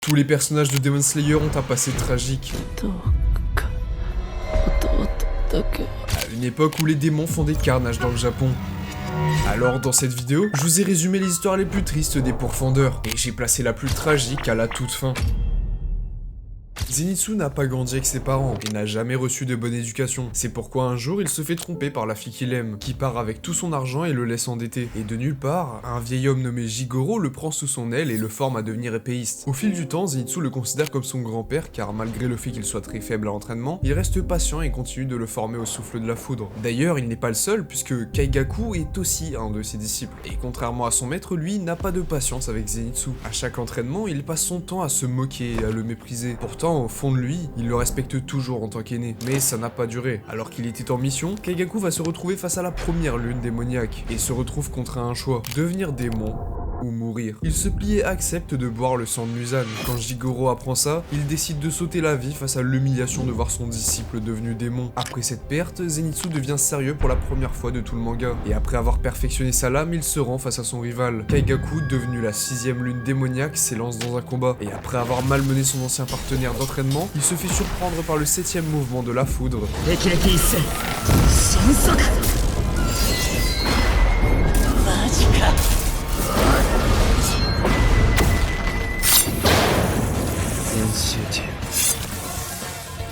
Tous les personnages de Demon Slayer ont un passé tragique. À une époque où les démons font des carnages dans le Japon. Alors dans cette vidéo, je vous ai résumé les histoires les plus tristes des pourfendeurs, et j'ai placé la plus tragique à la toute fin. Zenitsu n'a pas grandi avec ses parents et n'a jamais reçu de bonne éducation. C'est pourquoi un jour il se fait tromper par la fille qu'il aime, qui part avec tout son argent et le laisse endetté. Et de nulle part, un vieil homme nommé Jigoro le prend sous son aile et le forme à devenir épéiste. Au fil du temps, Zenitsu le considère comme son grand-père car malgré le fait qu'il soit très faible à l'entraînement, il reste patient et continue de le former au souffle de la foudre. D'ailleurs, il n'est pas le seul puisque Kaigaku est aussi un de ses disciples. Et contrairement à son maître, lui n'a pas de patience avec Zenitsu. À chaque entraînement, il passe son temps à se moquer et à le mépriser. Pourtant, au fond de lui, il le respecte toujours en tant qu'aîné. Mais ça n'a pas duré. Alors qu'il était en mission, Kaigaku va se retrouver face à la première lune démoniaque et se retrouve contre un choix, devenir démon ou mourir. Il se plie et accepte de boire le sang de Muzan. Quand Jigoro apprend ça, il décide de sauter la vie face à l'humiliation de voir son disciple devenu démon. Après cette perte, Zenitsu devient sérieux pour la première fois de tout le manga. Et après avoir perfectionné sa lame, il se rend face à son rival. Kaigaku, devenu la 6ème lune démoniaque, s'élance dans un combat. Et après avoir malmené son ancien partenaire d'entraînement, il se fait surprendre par le 7ème mouvement de la foudre.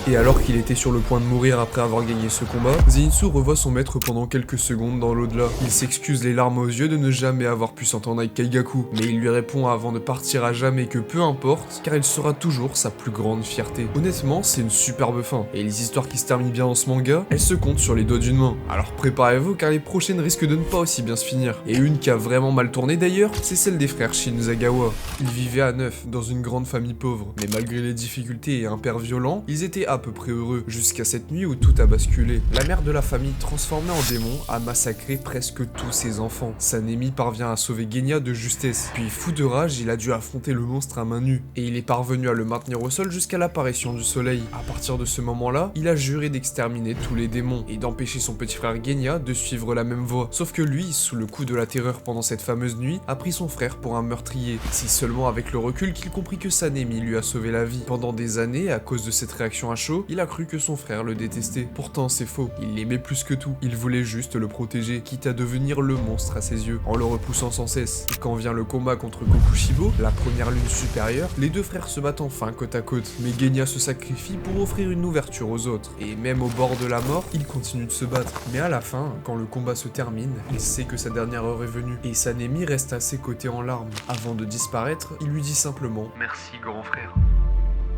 Et alors qu'il était sur le point de mourir après avoir gagné ce combat, Zenitsu revoit son maître pendant quelques secondes dans l'au-delà. Il s'excuse les larmes aux yeux de ne jamais avoir pu s'entendre avec Kaigaku, mais il lui répond avant de partir à jamais que peu importe, car il sera toujours sa plus grande fierté. Honnêtement, c'est une superbe fin, et les histoires qui se terminent bien dans ce manga, elles se comptent sur les doigts d'une main. Alors préparez-vous car les prochaines risquent de ne pas aussi bien se finir. Et une qui a vraiment mal tourné d'ailleurs, c'est celle des frères Shinzagawa. Ils vivaient à 9, dans une grande famille pauvre, mais malgré les difficultés et un père violent, ils étaient à peu près heureux, jusqu'à cette nuit où tout a basculé. La mère de la famille, transformée en démon, a massacré presque tous ses enfants. Sanemi parvient à sauver Genya de justesse, puis fou de rage, il a dû affronter le monstre à main nue, et il est parvenu à le maintenir au sol jusqu'à l'apparition du soleil. À partir de ce moment-là, il a juré d'exterminer tous les démons, et d'empêcher son petit frère Genya de suivre la même voie. Sauf que lui, sous le coup de la terreur pendant cette fameuse nuit, a pris son frère pour un meurtrier. C'est seulement avec le recul qu'il comprit que Sanemi lui a sauvé la vie. Pendant des années, à cause de cette réaction à chaud, il a cru que son frère le détestait. Pourtant, c'est faux. Il l'aimait plus que tout. Il voulait juste le protéger, quitte à devenir le monstre à ses yeux, en le repoussant sans cesse. Et quand vient le combat contre Kokushibo, la première lune supérieure, les deux frères se battent enfin côte à côte. Mais Genya se sacrifie pour offrir une ouverture aux autres. Et même au bord de la mort, il continue de se battre. Mais à la fin, quand le combat se termine, il sait que sa dernière heure est venue. Et Sanemi reste à ses côtés en larmes. Avant de disparaître, il lui dit simplement « Merci, grand frère ».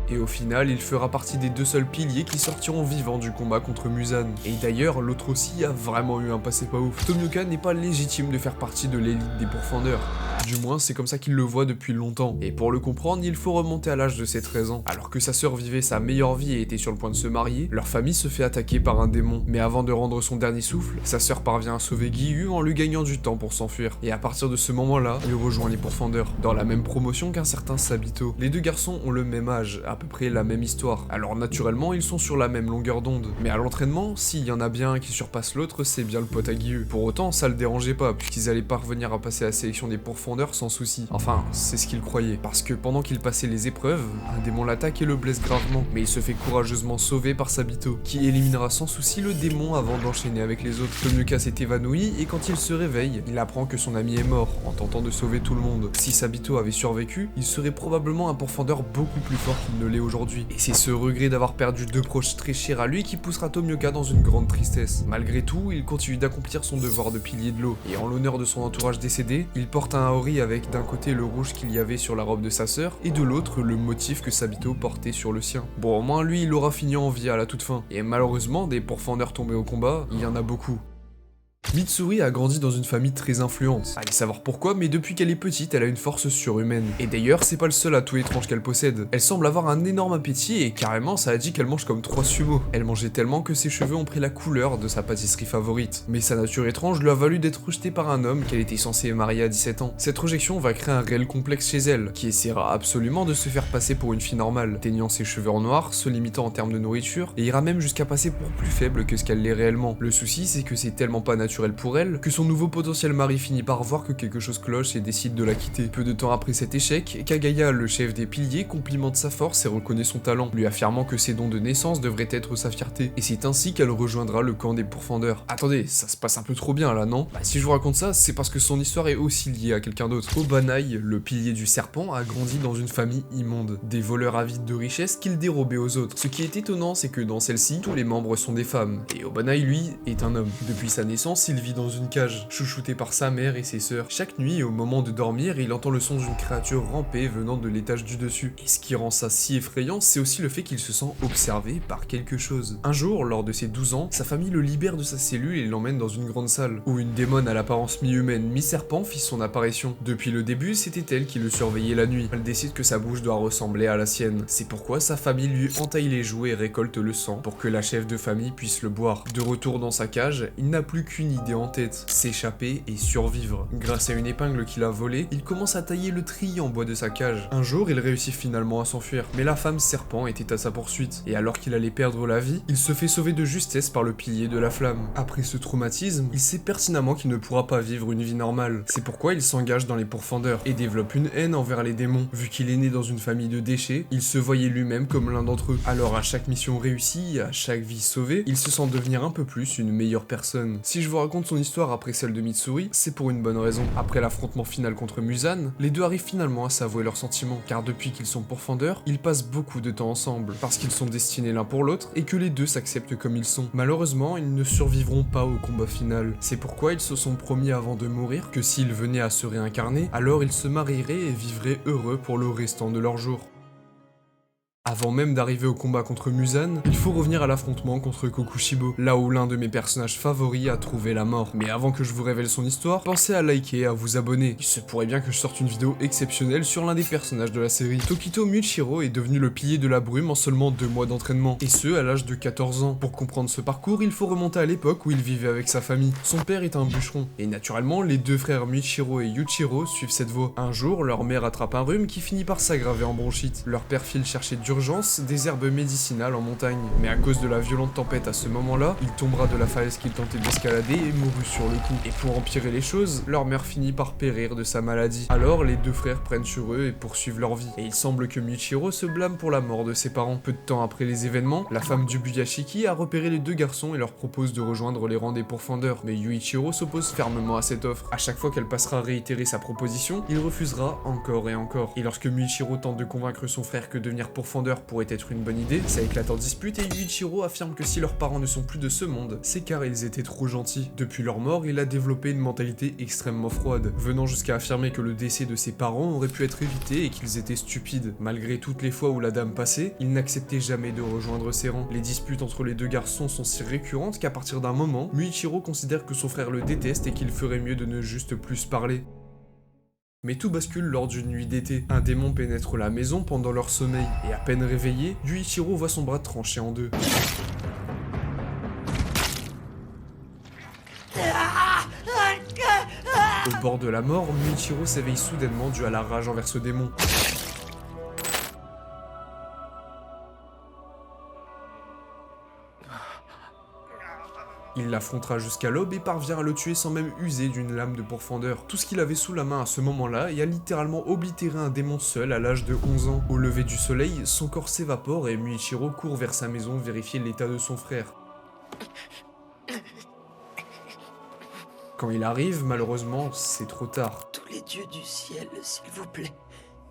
Et au final, il fera partie des deux seuls piliers qui sortiront vivants du combat contre Muzan. Et d'ailleurs, l'autre aussi a vraiment eu un passé pas ouf. Tomioka n'est pas légitime de faire partie de l'élite des pourfendeurs. Du moins, c'est comme ça qu'il le voit depuis longtemps. Et pour le comprendre, il faut remonter à l'âge de ses 13 ans. Alors que sa sœur vivait sa meilleure vie et était sur le point de se marier, leur famille se fait attaquer par un démon. Mais avant de rendre son dernier souffle, sa sœur parvient à sauver Giyu en lui gagnant du temps pour s'enfuir. Et à partir de ce moment-là, il rejoint les pourfendeurs, dans la même promotion qu'un certain Sabito. Les deux garçons ont le même âge, à peu près la même histoire. Alors naturellement, ils sont sur la même longueur d'onde. Mais à l'entraînement, s'il y en a bien un qui surpasse l'autre, c'est bien le pote à Giyu. Pour autant, ça le dérangeait pas, puisqu'ils allaient parvenir à passer la sélection des pourfendeurs sans souci. Enfin, c'est ce qu'il croyait. Parce que pendant qu'il passait les épreuves, un démon l'attaque et le blesse gravement. Mais il se fait courageusement sauver par Sabito, qui éliminera sans souci le démon avant d'enchaîner avec les autres. Tomioka s'est évanoui et quand il se réveille, il apprend que son ami est mort, en tentant de sauver tout le monde. Si Sabito avait survécu, il serait probablement un pourfendeur beaucoup plus fort qu'il ne l'est aujourd'hui. Et c'est ce regret d'avoir perdu deux proches très chers à lui qui poussera Tomioka dans une grande tristesse. Malgré tout, il continue d'accomplir son devoir de pilier de l'eau, et en l'honneur de son entourage décédé, il porte un haori avec d'un côté le rouge qu'il y avait sur la robe de sa sœur, et de l'autre le motif que Sabito portait sur le sien. Bon, au moins lui, il aura fini en vie à la toute fin. Et malheureusement, des pourfendeurs tombés au combat, il y en a beaucoup. Mitsuri a grandi dans une famille très influente. Allez savoir pourquoi, mais depuis qu'elle est petite, elle a une force surhumaine. Et d'ailleurs, c'est pas le seul atout étrange qu'elle possède. Elle semble avoir un énorme appétit et carrément, ça a dit qu'elle mange comme 3 sumo. Elle mangeait tellement que ses cheveux ont pris la couleur de sa pâtisserie favorite. Mais sa nature étrange lui a valu d'être rejetée par un homme qu'elle était censée marier à 17 ans. Cette rejection va créer un réel complexe chez elle, qui essaiera absolument de se faire passer pour une fille normale, teignant ses cheveux en noir, se limitant en termes de nourriture, et ira même jusqu'à passer pour plus faible que ce qu'elle l'est réellement. Le souci, c'est que c'est tellement pas naturel naturel pour elle, que son nouveau potentiel mari finit par voir que quelque chose cloche et décide de la quitter. Peu de temps après cet échec, Kagaya, le chef des piliers, complimente sa force et reconnaît son talent, lui affirmant que ses dons de naissance devraient être sa fierté. Et c'est ainsi qu'elle rejoindra le camp des pourfendeurs. Attendez, ça se passe un peu trop bien là, non? Bah si je vous raconte ça, c'est parce que son histoire est aussi liée à quelqu'un d'autre. Obanai, le pilier du serpent, a grandi dans une famille immonde. Des voleurs avides de richesse qu'il dérobait aux autres. Ce qui est étonnant, c'est que dans celle-ci, tous les membres sont des femmes. Et Obanai, lui, est un homme. Depuis sa naissance, il vit dans une cage, chouchouté par sa mère et ses sœurs. Chaque nuit, au moment de dormir, il entend le son d'une créature ramper venant de l'étage du dessus. Et ce qui rend ça si effrayant, c'est aussi le fait qu'il se sent observé par quelque chose. Un jour, lors de ses 12 ans, sa famille le libère de sa cellule et l'emmène dans une grande salle, où une démone à l'apparence mi-humaine, mi-serpent fit son apparition. Depuis le début, c'était elle qui le surveillait la nuit. Elle décide que sa bouche doit ressembler à la sienne. C'est pourquoi sa famille lui entaille les joues et récolte le sang, pour que la chef de famille puisse le boire. De retour dans sa cage, il n'a plus qu'une idée en tête, s'échapper et survivre. Grâce à une épingle qu'il a volée, il commence à tailler le treillis en bois de sa cage. Un jour, il réussit finalement à s'enfuir, mais la femme serpent était à sa poursuite, et alors qu'il allait perdre la vie, il se fait sauver de justesse par le pilier de la flamme. Après ce traumatisme, il sait pertinemment qu'il ne pourra pas vivre une vie normale. C'est pourquoi il s'engage dans les pourfendeurs, et développe une haine envers les démons. Vu qu'il est né dans une famille de déchets, il se voyait lui-même comme l'un d'entre eux. Alors à chaque mission réussie, à chaque vie sauvée, il se sent devenir un peu plus une meilleure personne. Si je vous raconte son histoire après celle de Mitsuri, c'est pour une bonne raison. Après l'affrontement final contre Muzan, les deux arrivent finalement à s'avouer leurs sentiments, car depuis qu'ils sont pourfendeurs, ils passent beaucoup de temps ensemble, parce qu'ils sont destinés l'un pour l'autre, et que les deux s'acceptent comme ils sont. Malheureusement, ils ne survivront pas au combat final. C'est pourquoi ils se sont promis avant de mourir que s'ils venaient à se réincarner, alors ils se marieraient et vivraient heureux pour le restant de leurs jours. Avant même d'arriver au combat contre Muzan, il faut revenir à l'affrontement contre Kokushibo, là où l'un de mes personnages favoris a trouvé la mort. Mais avant que je vous révèle son histoire, pensez à liker et à vous abonner. Il se pourrait bien que je sorte une vidéo exceptionnelle sur l'un des personnages de la série. Tokito Muichiro est devenu le pilier de la brume en seulement 2 mois d'entraînement, et ce à l'âge de 14 ans. Pour comprendre ce parcours, il faut remonter à l'époque où il vivait avec sa famille. Son père est un bûcheron, et naturellement, les deux frères Muichiro et Yuchiro suivent cette voie. Un jour, leur mère attrape un rhume qui finit par s'aggraver en bronchite. Leur père file chercher d'urgence des herbes médicinales en montagne. Mais à cause de la violente tempête à ce moment-là, il tombera de la falaise qu'il tentait d'escalader et mourut sur le coup. Et pour empirer les choses, leur mère finit par périr de sa maladie. Alors les deux frères prennent sur eux et poursuivent leur vie. Et il semble que Michiro se blâme pour la mort de ses parents. Peu de temps après les événements, la femme du Buyashiki a repéré les deux garçons et leur propose de rejoindre les rangs des pourfendeurs. Mais Yuichiro s'oppose fermement à cette offre. À chaque fois qu'elle passera à réitérer sa proposition, il refusera encore et encore. Et lorsque Michiro tente de convaincre son frère que devenir pourfendeur pourrait être une bonne idée, ça éclate en dispute et Yuichiro affirme que si leurs parents ne sont plus de ce monde, c'est car ils étaient trop gentils. Depuis leur mort, il a développé une mentalité extrêmement froide, venant jusqu'à affirmer que le décès de ses parents aurait pu être évité et qu'ils étaient stupides. Malgré toutes les fois où la dame passait, il n'acceptait jamais de rejoindre ses rangs. Les disputes entre les deux garçons sont si récurrentes qu'à partir d'un moment, Muichiro considère que son frère le déteste et qu'il ferait mieux de ne juste plus parler. Mais tout bascule lors d'une nuit d'été. Un démon pénètre la maison pendant leur sommeil, et à peine réveillé, Yuichiro voit son bras tranché en deux. Au bord de la mort, Muichiro s'éveille soudainement dû à la rage envers ce démon. Il l'affrontera jusqu'à l'aube et parvient à le tuer sans même user d'une lame de pourfendeur. Tout ce qu'il avait sous la main à ce moment-là et a littéralement oblitéré un démon seul à l'âge de 11 ans. Au lever du soleil, son corps s'évapore et Muichiro court vers sa maison vérifier l'état de son frère. Quand il arrive, malheureusement, c'est trop tard. Tous les dieux du ciel, s'il vous plaît,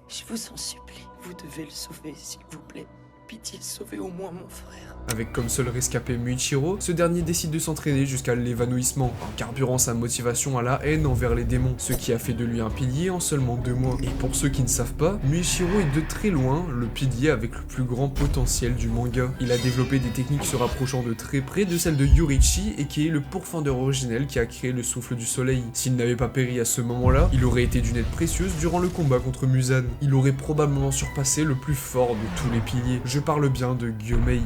je vous en supplie, vous devez le sauver, s'il vous plaît. Pitié, sauvez au moins mon frère. Avec comme seul rescapé Muichiro, ce dernier décide de s'entraîner jusqu'à l'évanouissement, en carburant sa motivation à la haine envers les démons, ce qui a fait de lui un pilier en seulement 2 mois. Et pour ceux qui ne savent pas, Muichiro est de très loin le pilier avec le plus grand potentiel du manga. Il a développé des techniques se rapprochant de très près de celles de Yorichi et qui est le pourfendeur originel qui a créé le souffle du soleil. S'il n'avait pas péri à ce moment-là, il aurait été d'une aide précieuse durant le combat contre Muzan. Il aurait probablement surpassé le plus fort de tous les piliers. Je parle bien de Gyomei.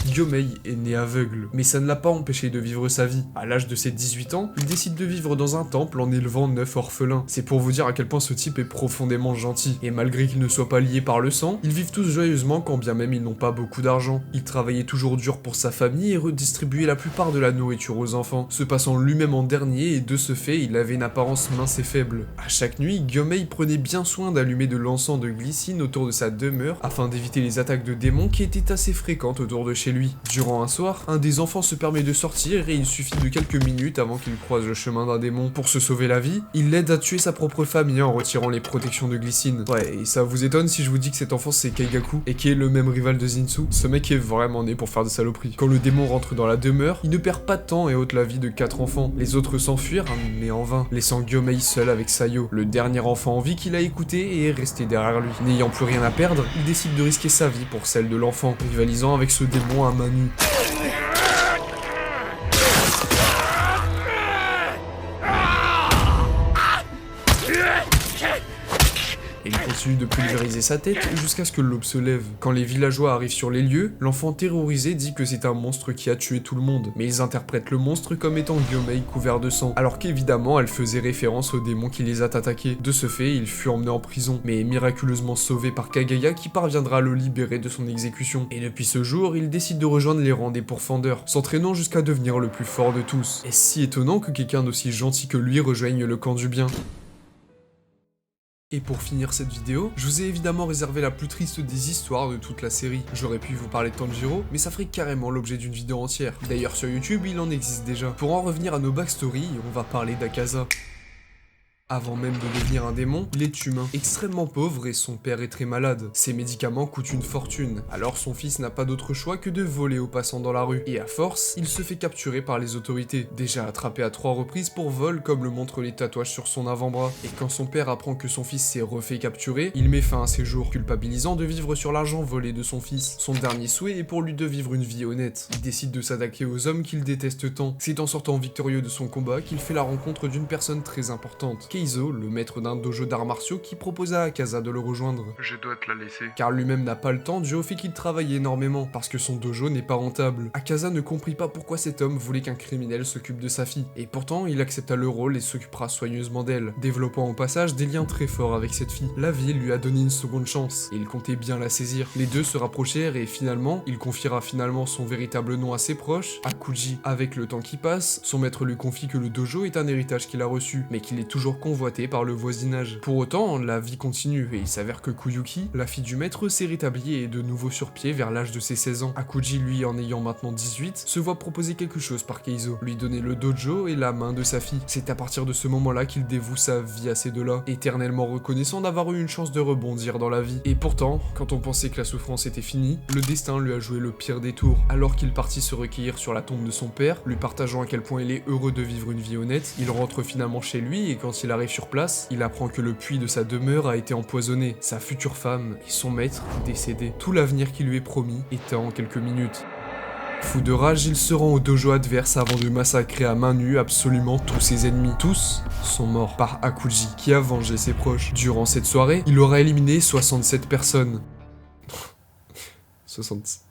Gyomei est né aveugle, mais ça ne l'a pas empêché de vivre sa vie. À l'âge de ses 18 ans, il décide de vivre dans un temple en élevant 9 orphelins. C'est pour vous dire à quel point ce type est profondément gentil. Et malgré qu'ils ne soient pas liés par le sang, ils vivent tous joyeusement quand bien même ils n'ont pas beaucoup d'argent. Il travaillait toujours dur pour sa famille et redistribuait la plupart de la nourriture aux enfants, se passant lui-même en dernier et de ce fait, il avait une apparence mince et faible. À chaque nuit, Gyomei prenait bien soin d'allumer de l'encens de glycine autour de sa demeure afin d'éviter les attaques de démons qui étaient assez fréquentes autour de chez lui. Durant un soir, un des enfants se permet de sortir et il suffit de quelques minutes avant qu'il croise le chemin d'un démon. Pour se sauver la vie, il l'aide à tuer sa propre famille en retirant les protections de glycine. Ouais, et ça vous étonne si je vous dis que cet enfant c'est Kaigaku et qui est le même rival de Zinsu? Ce mec est vraiment né pour faire des saloperies. Quand le démon rentre dans la demeure, il ne perd pas de temps et ôte la vie de 4 enfants. Les autres s'enfuirent, mais en vain, laissant Gyomei seul avec Sayo, le dernier enfant en vie qu'il a écouté et est resté derrière lui. N'ayant plus rien à perdre, il décide de risquer sa vie pour celle de l'enfant, rivalisant avec ce démon à main nue. Et il continue de pulvériser sa tête jusqu'à ce que l'aube se lève. Quand les villageois arrivent sur les lieux, l'enfant terrorisé dit que c'est un monstre qui a tué tout le monde, mais ils interprètent le monstre comme étant Gyomei couvert de sang, alors qu'évidemment elle faisait référence au démon qui les a attaqués. De ce fait, il fut emmené en prison, mais est miraculeusement sauvé par Kagaya qui parviendra à le libérer de son exécution. Et depuis ce jour, il décide de rejoindre les rangs des pourfendeurs, s'entraînant jusqu'à devenir le plus fort de tous. Est-ce si étonnant que quelqu'un d'aussi gentil que lui rejoigne le camp du bien? Et pour finir cette vidéo, je vous ai évidemment réservé la plus triste des histoires de toute la série. J'aurais pu vous parler de Tanjiro, mais ça ferait carrément l'objet d'une vidéo entière. D'ailleurs sur YouTube, il en existe déjà. Pour en revenir à nos backstories, on va parler d'Akaza. Avant même de devenir un démon, il est humain, extrêmement pauvre et son père est très malade. Ses médicaments coûtent une fortune, alors son fils n'a pas d'autre choix que de voler aux passants dans la rue. Et à force, il se fait capturer par les autorités, déjà attrapé à 3 reprises pour vol comme le montrent les tatouages sur son avant-bras. Et quand son père apprend que son fils s'est refait capturer, il met fin à ses jours, culpabilisant de vivre sur l'argent volé de son fils. Son dernier souhait est pour lui de vivre une vie honnête. Il décide de s'attaquer aux hommes qu'il déteste tant. C'est en sortant victorieux de son combat qu'il fait la rencontre d'une personne très importante. Keizo, le maître d'un dojo d'arts martiaux qui propose à Akaza de le rejoindre. Je dois te la laisser. Car lui-même n'a pas le temps dû au fait qu'il travaille énormément, parce que son dojo n'est pas rentable. Akaza ne comprit pas pourquoi cet homme voulait qu'un criminel s'occupe de sa fille, et pourtant il accepta le rôle et s'occupera soigneusement d'elle, développant au passage des liens très forts avec cette fille. La vie lui a donné une seconde chance, et il comptait bien la saisir. Les deux se rapprochèrent et finalement, il confiera son véritable nom à ses proches, Akuji. Avec le temps qui passe, son maître lui confie que le dojo est un héritage qu'il a reçu, mais qu'il est toujours convoité par le voisinage. Pour autant, la vie continue et il s'avère que Kuyuki, la fille du maître, s'est rétablie et est de nouveau sur pied vers l'âge de ses 16 ans. Akuji, lui, en ayant maintenant 18, se voit proposer quelque chose par Keizo, lui donner le dojo et la main de sa fille. C'est à partir de ce moment-là qu'il dévoue sa vie à ces deux-là, éternellement reconnaissant d'avoir eu une chance de rebondir dans la vie. Et pourtant, quand on pensait que la souffrance était finie, le destin lui a joué le pire des tours. Alors qu'il partit se recueillir sur la tombe de son père, lui partageant à quel point il est heureux de vivre une vie honnête, il rentre finalement chez lui et quand il arrive sur place, il apprend que le puits de sa demeure a été empoisonné, sa future femme et son maître décédés. Tout l'avenir qui lui est promis éteint en quelques minutes. Fou de rage, il se rend au dojo adverse avant de massacrer à main nue absolument tous ses ennemis. Tous sont morts par Akuji, qui a vengé ses proches. Durant cette soirée, il aura éliminé 67 personnes. 67.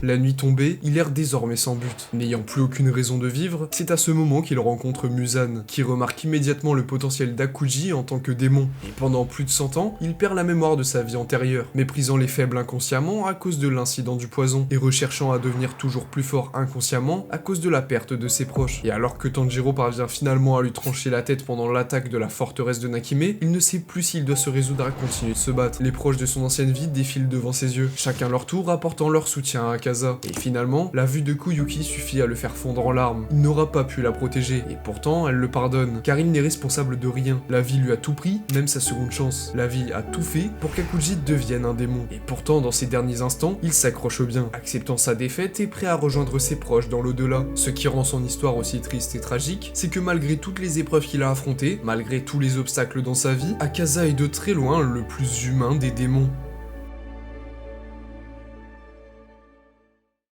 La nuit tombée, il erre désormais sans but. N'ayant plus aucune raison de vivre, c'est à ce moment qu'il rencontre Muzan, qui remarque immédiatement le potentiel d'Akuji en tant que démon. Et pendant plus de 100 ans, il perd la mémoire de sa vie antérieure, méprisant les faibles inconsciemment à cause de l'incident du poison, et recherchant à devenir toujours plus fort inconsciemment à cause de la perte de ses proches. Et alors que Tanjiro parvient finalement à lui trancher la tête pendant l'attaque de la forteresse de Nakime, il ne sait plus s'il doit se résoudre à continuer de se battre. Les proches de son ancienne vie défilent devant ses yeux, chacun leur tour apportant leur soutien à Akaza. Et finalement, la vue de Kuyuki suffit à le faire fondre en larmes. Il n'aura pas pu la protéger, et pourtant elle le pardonne, car il n'est responsable de rien. La vie lui a tout pris, même sa seconde chance. La vie a tout fait pour qu'Akuji devienne un démon. Et pourtant, dans ses derniers instants, il s'accroche bien, acceptant sa défaite et prêt à rejoindre ses proches dans l'au-delà. Ce qui rend son histoire aussi triste et tragique, c'est que malgré toutes les épreuves qu'il a affrontées, malgré tous les obstacles dans sa vie, Akaza est de très loin le plus humain des démons.